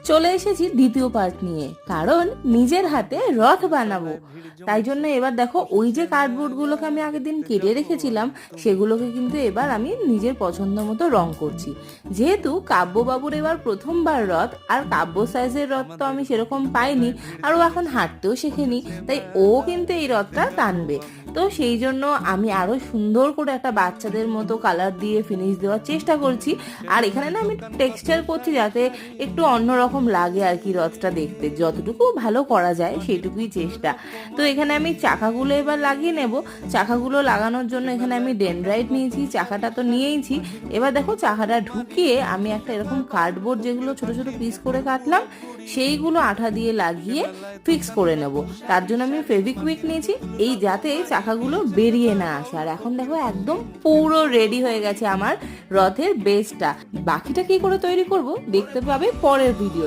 চলে এসেছি দ্বিতীয় পার্ট নিয়ে, কারণ নিজের হাতে রথ বানাবো। তাই জন্য এবার দেখো, ওই যে কার্ডবোর্ডগুলোকে আমি আগের দিন কেটে রেখেছিলাম, সেগুলোকে কিন্তু এবার আমি নিজের পছন্দ মতো রং করছি। যেহেতু কাব্যবাবুর এবার প্রথমবার রথ, আর কাব্য সাইজের রথ তো আমি সেরকম পাইনি, আর ও এখন হাঁটতেও শেখেনি, তাই ও কিন্তু এই রথটা টানবে। তো সেই জন্য আমি আরো সুন্দর করে একটা বাচ্চাদের মতো কালার দিয়ে ফিনিশ দেওয়ার চেষ্টা করছি। আর এখানে না আমি টেক্সচার করছি যাতে একটু অন্যরকম লাগে আর কি, রথটা দেখতে যতটুকু ভালো করা যায় সেইটুকুই চেষ্টা। তো এখানে আমি চাকাগুলো এবার লাগিয়ে নেব। চাকাগুলো লাগানোর জন্য এখানে আমি ডেনড্রাইট নিয়েছি, চাকাটা তো নিয়েইছি। এবার দেখো, চাকাটা ঢুকিয়ে আমি একটা এরকম কার্ডবোর্ড, যেগুলো ছোট ছোট পিস করে কাটলাম, সেইগুলো আঠা দিয়ে লাগিয়ে ফিক্স করে নেব। তার জন্য আমি ফেভিকুইক নিয়েছি, এই যাতে চাকাগুলো বেরিয়ে না আসে। আর এখন দেখো, একদম পুরো রেডি হয়ে গেছে আমার রথের বেসটা। বাকিটা কি করে তৈরি করব দেখতে পাবে পরের ভিডিও।